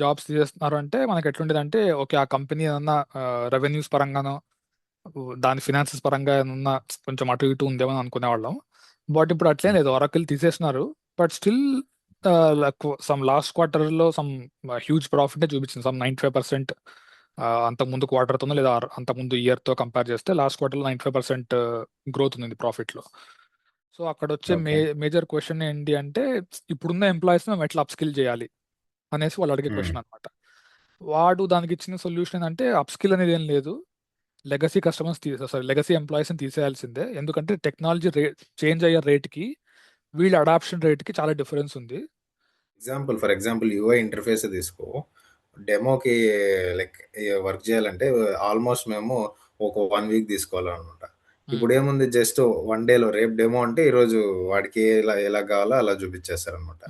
Jobs తీసేస్తున్నారు అంటే మనకి ఎట్లుండేదంటే ఓకే ఆ కంపెనీ ఏమన్నా రెవెన్యూస్ పరంగానో దాని ఫినాన్సెస్ పరంగా ఏమన్నా కొంచెం అటు ఇటు ఉందేమో అని అనుకునేవాళ్ళం. బట్ ఇప్పుడు అట్లేం లేదు, ఒరాకిల్ తీసేసినారు. బట్ స్టిల్ సమ్ లాస్ట్ క్వార్టర్లో సమ్ హ్యూజ్ ప్రాఫిట్ చూపించింది, సమ్ 95%. అంతకు ముందు క్వార్టర్తో లేదా అంతకు ముందు ఇయర్తో కంపేర్ చేస్తే లాస్ట్ క్వార్టర్లో 95% గ్రోత్ ఉంది ప్రాఫిట్లో. సో అక్కడ వచ్చే ఓకే. మేజర్ క్వశ్చన్ ఏంటి అంటే ఇప్పుడున్న ఎంప్లాయీస్ మేము ఎట్లా అప్స్కిల్ చేయాలి అనేసి వాళ్ళు అడిగే హ్మ్. క్వశ్చన్ అనమాట. వాడు దానికి ఇచ్చిన సొల్యూషన్ అంటే అప్స్కిల్ అనేది ఏం లేదు, లెగసీ లెగసీ ఎంప్లాయీస్ని తీసేయాల్సిందే. ఎందుకంటే టెక్నాలజీ చేంజ్ అయ్యే రేట్కి వీళ్ళ అడాప్షన్ రేట్కి చాలా డిఫరెన్స్ ఉంది. ఫర్ ఎగ్జాంపుల్ యూఐ ఇంటర్ఫేస్ తీసుకో. డెమోకి లైక్ వర్క్ చేయాలంటే ఆల్మోస్ట్ మేము ఒక 1 వీక్ తీసుకోవాలనమాట. ఇప్పుడు ఏముంది, జస్ట్ 1 డేలో రేపు డెమో అంటే ఈరోజు వాడికి ఎలా కావాలో అలా చూపించేస్తారనమాట.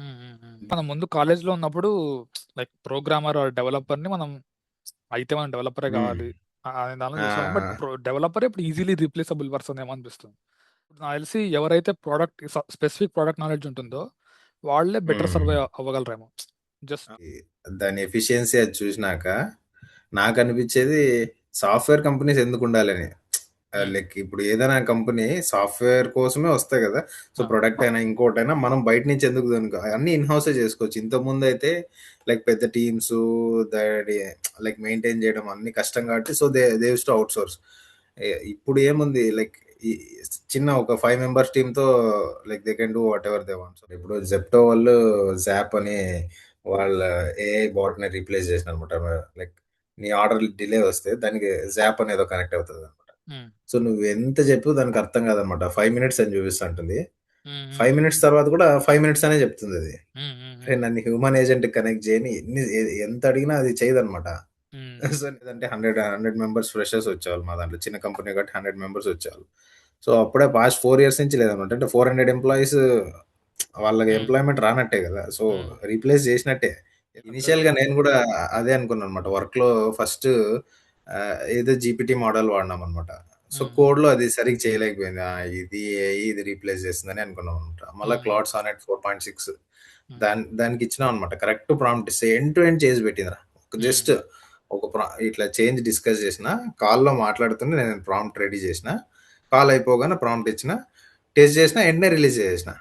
మనం ముందు కాలేజ్లో ఉన్నప్పుడు లైక్ ప్రోగ్రామర్ ఆర్ డెవలపర్ని మనం అయితే మనం డెవలపరే కావాలి అనే దానిలో చూసాం. బట్ డెవలపర్ ఇప్పుడు ఈజీలీ రీప్లేసబుల్ పర్సన్ ఏమో అనిపిస్తుంది. ఇప్పుడు నాకు తెలిసి ఎవరైతే స్పెసిఫిక్ ప్రోడక్ట్ నాలెడ్జ్ ఉంటుందో వాళ్ళే బెటర్ సర్వే అవ్వగలరేమో. జస్ట్ దాని ఎఫిషియన్సీ అది చూసినాక నాకు అనిపించేది సాఫ్ట్వేర్ కంపెనీస్ ఎందుకు ఉండాలని. లైక్ ఇప్పుడు ఏదైనా కంపెనీ సాఫ్ట్వేర్ కోసమే వస్తాయి కదా. సో ప్రొడక్ట్ అయినా ఇంకోటైనా మనం బయట నుంచి ఎందుకు దానికి అన్ని ఇన్ హౌసే చేసుకోవచ్చు. ఇంతకుముందు అయితే లైక్ పెద్ద టీమ్స్ దాడి లైక్ మెయింటైన్ చేయడం అన్ని కష్టం కాబట్టి so they to out source. ఇప్పుడు ఏముంది, లైక్ చిన్న ఒక 5 మెంబర్స్ టీంతో like they can do what ever they want. ఇప్పుడు జెప్టో వాళ్ళు జాప్ అని వాళ్ళ ఏఐ బాట్ ని రీప్లేస్ చేసిన అనమాట. లైక్ నీ ఆర్డర్ డిలే వస్తే దానికి జాప్ అనేది కనెక్ట్ అవుతుంది అనమాట. సో నువ్వు ఎంత చెప్పు దానికి అర్థం కాదనమాట. 5 minutes అని చూపిస్తుంటుంది. 5 minutes తర్వాత కూడా 5 minutes అనే చెప్తుంది అది. నన్ను హ్యూమన్ ఏజెంట్ కనెక్ట్ చేయని ఎంత అడిగినా అది చేయదనమాట. సో లేదంటే 100 మెంబర్స్ ఫ్రెషర్స్ వచ్చేవాళ్ళు మా దాంట్లో, చిన్న కంపెనీ కాబట్టి 100 మెంబర్స్ వచ్చేవాళ్ళు. సో అప్పుడే పాస్ట్ 4 years నుంచి లేదనమాట. అంటే 400 ఎంప్లాయీస్ వాళ్ళకి ఎంప్లాయ్మెంట్ రానట్టే కదా. సో రీప్లేస్ చేసినట్టే. ఇనిషియల్ గా నేను కూడా అదే అనుకున్నాను అనమాట. వర్క్ లో ఫస్ట్ ఏదో జీపీటీ మోడల్ వాడినాం అనమాట. సో కోడ్ లో అది సరిగ్గా చేయలేకపోయింది. ఇది ఇది రీప్లేస్ చేస్తుందని అనుకున్నాం అనమాట. మళ్ళీ క్లౌడ్ సానెట్ 4.6 దానికి ఇచ్చినాం అనమాట. కరెక్ట్ ప్రాంప్ట్ ఇస్తే ఎండ్ టు ఎండ్ చేసి పెట్టిందిరా. జస్ట్ ఇట్లా చేంజ్ డిస్కస్ చేసిన, కాల్లో మాట్లాడుతుంటే నేను ప్రాంప్ట్ రెడీ చేసిన, కాల్ అయిపోగానే ప్రాంప్ట్ ఇచ్చిన, టెస్ట్ చేసిన, వెంటనే రిలీజ్ చేసిన.